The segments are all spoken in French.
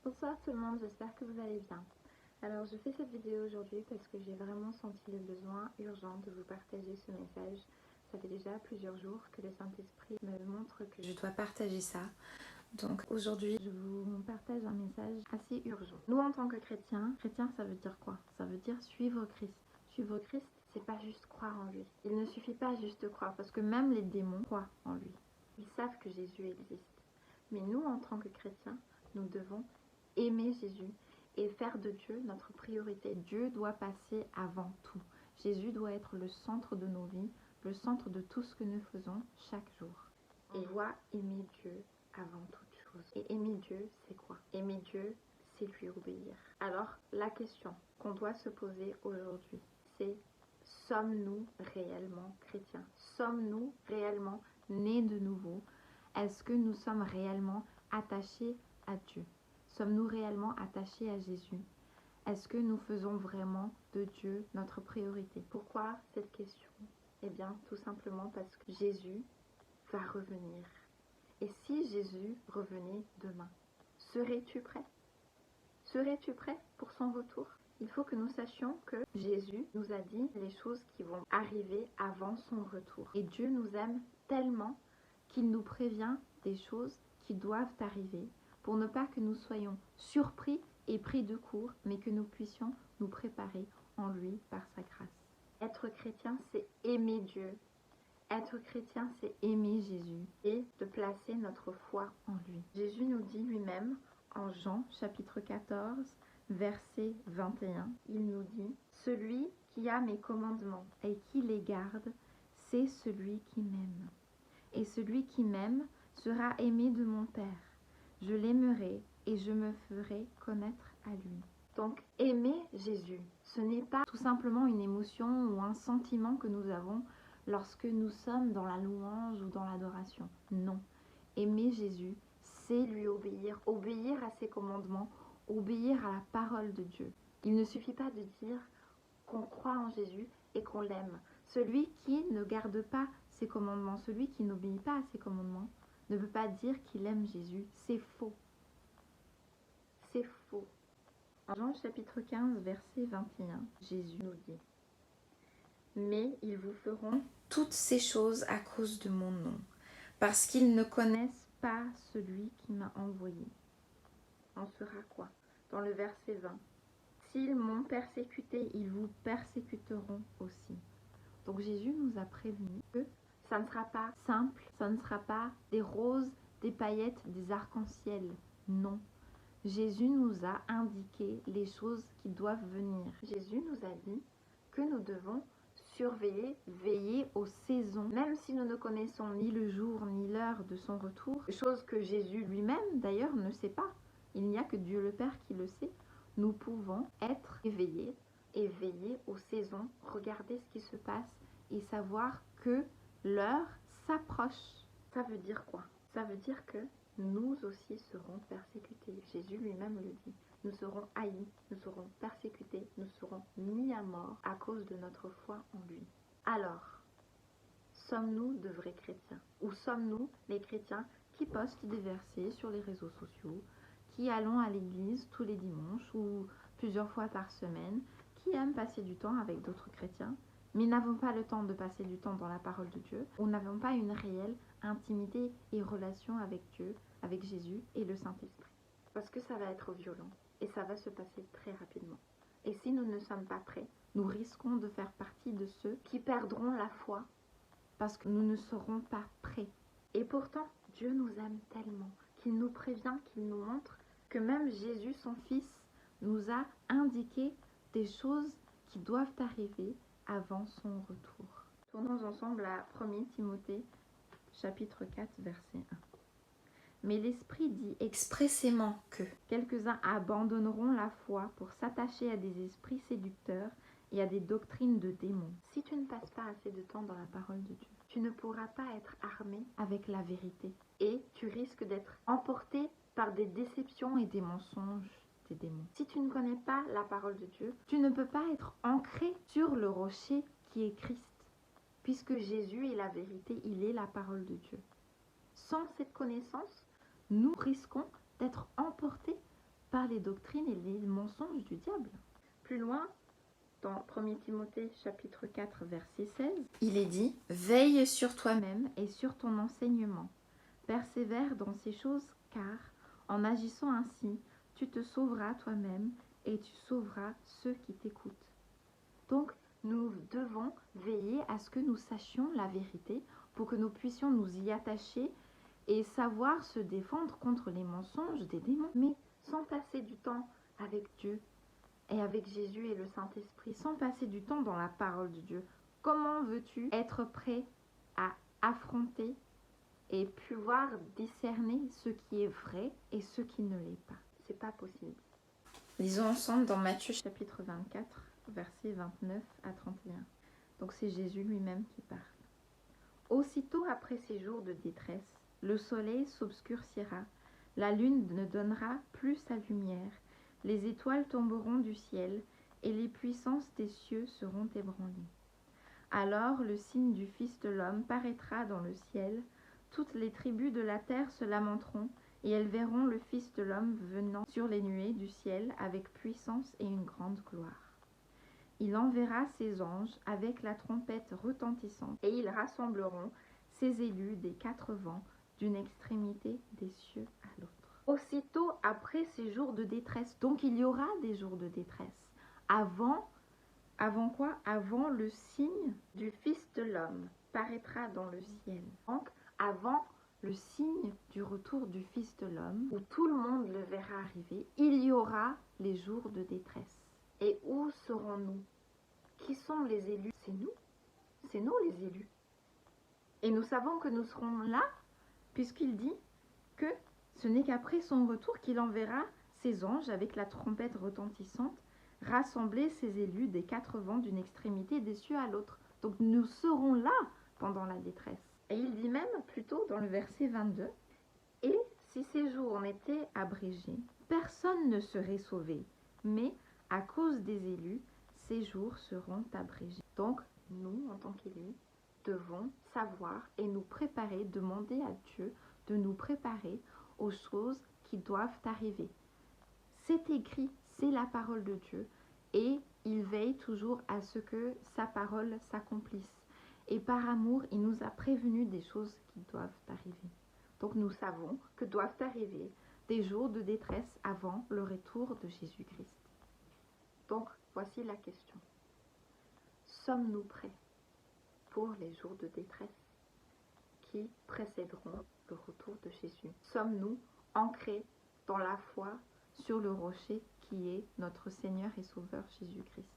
Bonsoir tout le monde, j'espère que vous allez bien. Alors je fais cette vidéo aujourd'hui parce que j'ai vraiment senti le besoin urgent de vous partager ce message. Ça fait déjà plusieurs jours que le Saint-Esprit me montre que je dois partager ça. Donc aujourd'hui je vous partage un message assez urgent. Nous en tant que chrétiens, ça veut dire quoi? Ça veut dire suivre Christ. Suivre Christ, c'est pas juste croire en lui. Il ne suffit pas juste de croire parce que même les démons croient en lui. Ils savent que Jésus existe. Mais nous en tant que chrétiens, nous devons aimer Jésus et faire de Dieu notre priorité. Dieu doit passer avant tout. Jésus doit être le centre de nos vies, le centre de tout ce que nous faisons chaque jour. On doit aimer Dieu avant toute chose. Et aimer Dieu, c'est quoi? Aimer Dieu, c'est lui obéir. Alors, la question qu'on doit se poser aujourd'hui, c'est: sommes-nous réellement chrétiens? Sommes-nous réellement nés de nouveau? Est-ce que nous sommes réellement attachés à Dieu? Sommes-nous réellement attachés à Jésus? Est-ce que nous faisons vraiment de Dieu notre priorité? Pourquoi cette question? Eh bien, tout simplement parce que Jésus va revenir. Et si Jésus revenait demain, serais-tu prêt? Serais-tu prêt pour son retour? Il faut que nous sachions que Jésus nous a dit les choses qui vont arriver avant son retour. Et Dieu nous aime tellement qu'il nous prévient des choses qui doivent arriver pour ne pas que nous soyons surpris et pris de court, mais que nous puissions nous préparer en lui par sa grâce. Être chrétien, c'est aimer Dieu. Être chrétien, c'est aimer Jésus et de placer notre foi en lui. Jésus nous dit lui-même en Jean chapitre 14, verset 21, il nous dit: celui qui a mes commandements et qui les garde, c'est celui qui m'aime. Et celui qui m'aime sera aimé de mon Père. Je l'aimerai et je me ferai connaître à lui. Donc, aimer Jésus, ce n'est pas tout simplement une émotion ou un sentiment que nous avons lorsque nous sommes dans la louange ou dans l'adoration. Non. Aimer Jésus, c'est lui obéir, obéir à ses commandements, obéir à la parole de Dieu. Il ne suffit pas de dire qu'on croit en Jésus et qu'on l'aime. Celui qui ne garde pas ses commandements, celui qui n'obéit pas à ses commandements, ne peut pas dire qu'il aime Jésus. C'est faux. C'est faux. En Jean chapitre 15, verset 21, Jésus nous dit: mais ils vous feront toutes ces choses à cause de mon nom, parce qu'ils ne connaissent pas celui qui m'a envoyé. En sera quoi? Dans le verset 20. S'ils m'ont persécuté, ils vous persécuteront aussi. Donc Jésus nous a prévenu que ça ne sera pas simple, ça ne sera pas des roses, des paillettes, des arcs-en-ciel. Non. Jésus nous a indiqué les choses qui doivent venir. Jésus nous a dit que nous devons surveiller, veiller aux saisons, même si nous ne connaissons ni le jour ni l'heure de son retour, chose que Jésus lui-même d'ailleurs ne sait pas. Il n'y a que Dieu le Père qui le sait. Nous pouvons être éveillés et veiller aux saisons, regarder ce qui se passe et savoir que l'heure s'approche. Ça veut dire quoi? Ça veut dire que nous aussi serons persécutés. Jésus lui-même le dit. Nous serons haïs, nous serons persécutés, nous serons mis à mort à cause de notre foi en lui. Alors, sommes-nous de vrais chrétiens? Ou sommes-nous les chrétiens qui postent des versets sur les réseaux sociaux, qui allons à l'église tous les dimanches ou plusieurs fois par semaine, qui aiment passer du temps avec d'autres chrétiens, mais n'avons pas le temps de passer du temps dans la parole de Dieu, ou n'avons pas une réelle intimité et relation avec Dieu, avec Jésus et le Saint-Esprit? Parce que ça va être violent et ça va se passer très rapidement. Et si nous ne sommes pas prêts, nous risquons de faire partie de ceux qui perdront la foi parce que nous ne serons pas prêts. Et pourtant, Dieu nous aime tellement qu'il nous prévient, qu'il nous montre que même Jésus, son Fils, nous a indiqué des choses qui doivent arriver avant son retour. Tournons ensemble à 1 Timothée, chapitre 4, verset 1. Mais l'Esprit dit expressément que quelques-uns abandonneront la foi pour s'attacher à des esprits séducteurs et à des doctrines de démons. Si tu ne passes pas assez de temps dans la parole de Dieu, tu ne pourras pas être armé avec la vérité. Et tu risques d'être emporté par des déceptions et des mensonges des démons. Si tu ne connais pas la parole de Dieu, tu ne peux pas être ancré sur le rocher qui est Christ. Puisque Jésus est la vérité, il est la parole de Dieu. Sans cette connaissance, nous risquons d'être emportés par par les doctrines et les mensonges du diable. Plus loin, dans 1 Timothée chapitre 4 verset 16, il est dit « Veille sur toi-même et sur ton enseignement. Persévère dans ces choses car, en agissant ainsi, tu te sauveras toi-même et tu sauveras ceux qui t'écoutent. » Donc, nous devons veiller à ce que nous sachions la vérité pour que nous puissions nous y attacher et savoir se défendre contre les mensonges des démons. Mais sans passer du temps avec Dieu et avec Jésus et le Saint-Esprit, sans passer du temps dans la parole de Dieu, comment veux-tu être prêt à affronter et pouvoir discerner ce qui est vrai et ce qui ne l'est pas? C'est pas possible. Lisons ensemble dans Matthieu chapitre 24, versets 29 à 31. Donc c'est Jésus lui-même qui parle. Aussitôt après ces jours de détresse, le soleil s'obscurcira, la lune ne donnera plus sa lumière, les étoiles tomberont du ciel et les puissances des cieux seront ébranlées. Alors le signe du Fils de l'homme paraîtra dans le ciel, toutes les tribus de la terre se lamenteront et elles verront le Fils de l'homme venant sur les nuées du ciel avec puissance et une grande gloire. Il enverra ses anges avec la trompette retentissante et ils rassembleront ses élus des 4 vents d'une extrémité des cieux à l'autre. Aussitôt après ces jours de détresse, donc il y aura des jours de détresse. Avant quoi? Avant le signe du Fils de l'homme paraîtra dans le ciel. Donc avant le signe du retour du Fils de l'homme, où tout le monde le verra arriver, il y aura les jours de détresse. Et où serons-nous? Qui sont les élus? C'est nous les élus. Et nous savons que nous serons là, puisqu'il dit que ce n'est qu'après son retour qu'il enverra ses anges avec la trompette retentissante, rassembler ses élus des 4 vents d'une extrémité des cieux à l'autre. Donc nous serons là pendant la détresse. Et il dit même plutôt dans le verset 22, « Et si ces jours en étaient abrégés, personne ne serait sauvé, mais à cause des élus, ces jours seront abrégés. » Donc, nous, en tant qu'élus, devons savoir et nous préparer, demander à Dieu de nous préparer aux choses qui doivent arriver. C'est écrit, c'est la parole de Dieu, et il veille toujours à ce que sa parole s'accomplisse. Et par amour, il nous a prévenus des choses qui doivent arriver. Donc nous savons que doivent arriver des jours de détresse avant le retour de Jésus-Christ. Donc voici la question. Sommes-nous prêts pour les jours de détresse qui précéderont le retour de Jésus? Sommes-nous ancrés dans la foi sur le rocher qui est notre Seigneur et Sauveur Jésus-Christ?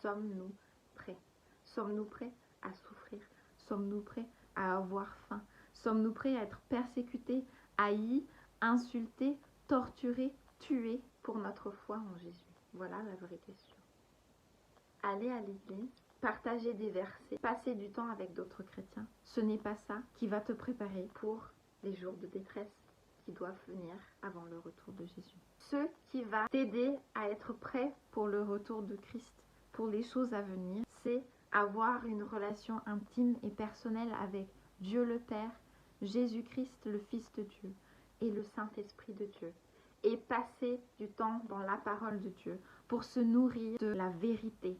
Sommes-nous prêts? Sommes-nous prêts à souffrir? Sommes-nous prêts à avoir faim? Sommes-nous prêts à être persécutés, haïs, insultés, torturés, tués pour notre foi en Jésus? Voilà la vraie question. Aller à l'église, partager des versets, passer du temps avec d'autres chrétiens, ce n'est pas ça qui va te préparer pour les jours de détresse qui doivent venir avant le retour de Jésus. Ce qui va t'aider à être prêt pour le retour de Christ, pour les choses à venir, c'est avoir une relation intime et personnelle avec Dieu le Père, Jésus-Christ le Fils de Dieu et le Saint-Esprit de Dieu. Et passer du temps dans la parole de Dieu pour se nourrir de la vérité.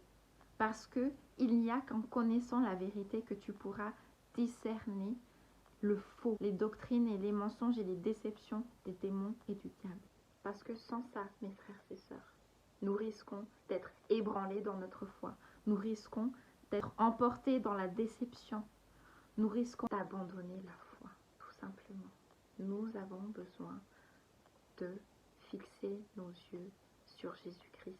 Parce que il n'y a qu'en connaissant la vérité que tu pourras discerner le faux, les doctrines et les mensonges et les déceptions des démons et du diable. Parce que sans ça, mes frères et sœurs, nous risquons d'être ébranlés dans notre foi. Nous risquons d'être emportés dans la déception. Nous risquons d'abandonner la foi, tout simplement. Nous avons besoin de fixer nos yeux sur Jésus-Christ.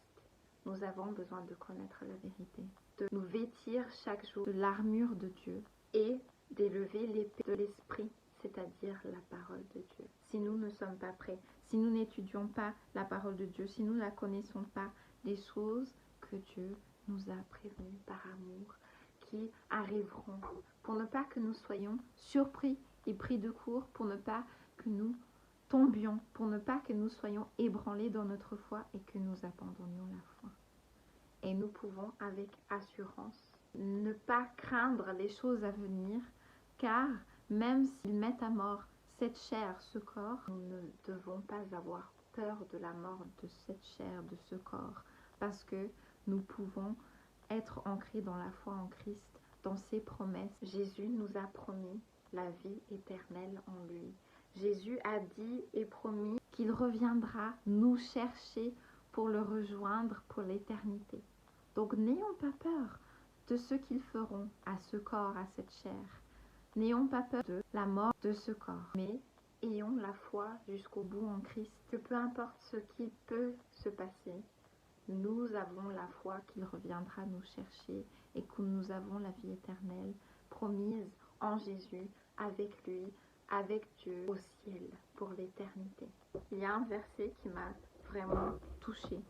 Nous avons besoin de connaître la vérité, de nous vêtir chaque jour de l'armure de Dieu et d'élever l'épée de l'esprit, c'est-à-dire la parole de Dieu. Si nous ne sommes pas prêts, si nous n'étudions pas la parole de Dieu, si nous ne la connaissons pas, les choses que Dieu nous a prévenues par amour, qui arriveront, pour ne pas que nous soyons surpris et pris de court, pour ne pas que nous tombions, pour ne pas que nous soyons ébranlés dans notre foi et que nous abandonnions la foi. Et nous pouvons avec assurance ne pas craindre les choses à venir, car même s'ils mettent à mort cette chair, ce corps, nous ne devons pas avoir peur de la mort de cette chair, de ce corps, parce que nous pouvons être ancrés dans la foi en Christ, dans ses promesses. Jésus nous a promis la vie éternelle en lui. Jésus a dit et promis qu'il reviendra nous chercher pour le rejoindre pour l'éternité. Donc n'ayons pas peur de ce qu'ils feront à ce corps, à cette chair. N'ayons pas peur de la mort de ce corps, mais ayons la foi jusqu'au bout en Christ, que peu importe ce qui peut se passer, nous avons la foi qu'il reviendra nous chercher et que nous avons la vie éternelle promise en Jésus, avec lui, avec Dieu, au ciel, pour l'éternité. Il y a un verset qui m'a vraiment touchée,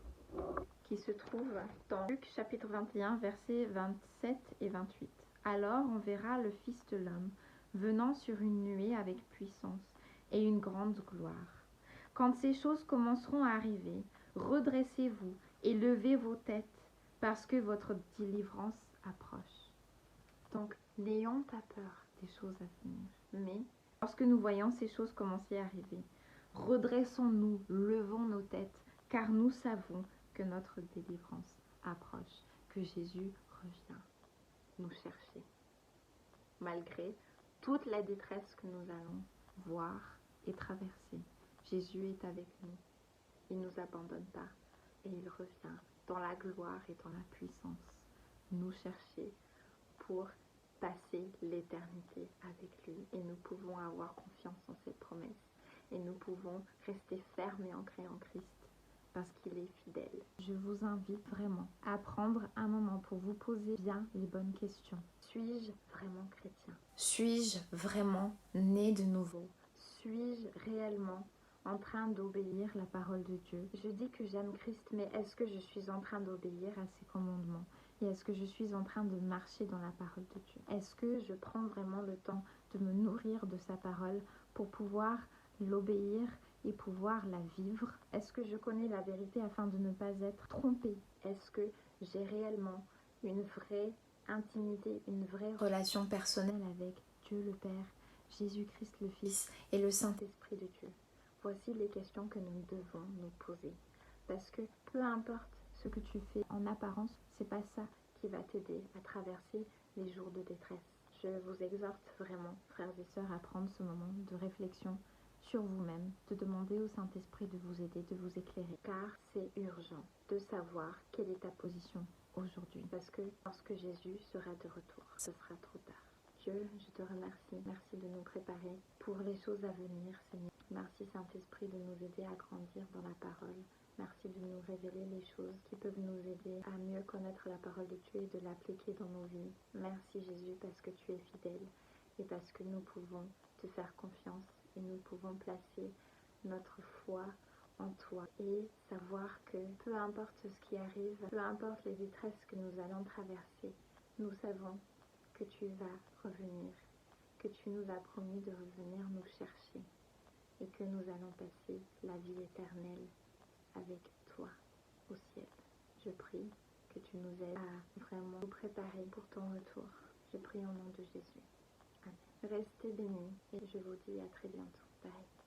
qui se trouve dans Luc chapitre 21, versets 27 et 28. Alors on verra le Fils de l'homme venant sur une nuée avec puissance et une grande gloire. Quand ces choses commenceront à arriver, redressez-vous et levez vos têtes, parce que votre délivrance approche. Donc, n'ayons pas peur des choses à venir. Mais, lorsque nous voyons ces choses commencer à arriver, redressons-nous, levons nos têtes, car nous savons que notre délivrance approche, que Jésus revient nous chercher. Malgré toute la détresse que nous allons voir et traverser, Jésus est avec nous. Il ne nous abandonne pas et il revient dans la gloire et dans la puissance nous chercher pour passer l'éternité avec lui. Et nous pouvons avoir confiance en cette promesse et nous pouvons rester fermes et ancrés en Christ parce qu'il est fidèle. Je vous invite vraiment à prendre un moment pour vous poser bien les bonnes questions. Suis-je vraiment chrétien? Suis-je vraiment né de nouveau? Suis-je réellement en train d'obéir la parole de Dieu? Je dis que j'aime Christ, mais est-ce que je suis en train d'obéir à ses commandements? Et est-ce que je suis en train de marcher dans la parole de Dieu? Est-ce que je prends vraiment le temps de me nourrir de sa parole pour pouvoir l'obéir et pouvoir la vivre? Est-ce que je connais la vérité afin de ne pas être trompée? Est-ce que j'ai réellement une vraie intimité, une vraie relation personnelle avec Dieu le Père, Jésus-Christ le Fils et le Saint-Esprit de Dieu? Voici les questions que nous devons nous poser. Parce que peu importe ce que tu fais en apparence, c'est pas ça qui va t'aider à traverser les jours de détresse. Je vous exhorte vraiment, frères et sœurs, à prendre ce moment de réflexion sur vous-même, de demander au Saint-Esprit de vous aider, de vous éclairer. Car c'est urgent de savoir quelle est ta position aujourd'hui. Parce que lorsque Jésus sera de retour, ce sera trop tard. Dieu, je te remercie. Merci de nous préparer pour les choses à venir, Seigneur. Merci Saint-Esprit de nous aider à grandir dans la parole. Merci de nous révéler les choses qui peuvent nous aider à mieux connaître la parole de Dieu et de l'appliquer dans nos vies. Merci Jésus parce que tu es fidèle et parce que nous pouvons te faire confiance et nous pouvons placer notre foi en toi et savoir que peu importe ce qui arrive, peu importe les détresses que nous allons traverser, nous savons que tu vas revenir, que tu nous as promis de revenir nous chercher et que nous allons passer la vie éternelle avec toi au ciel. Je prie que tu nous aides à vraiment nous préparer pour ton retour. Je prie au nom de Jésus. Amen. Restez bénis et je vous dis à très bientôt. Bye.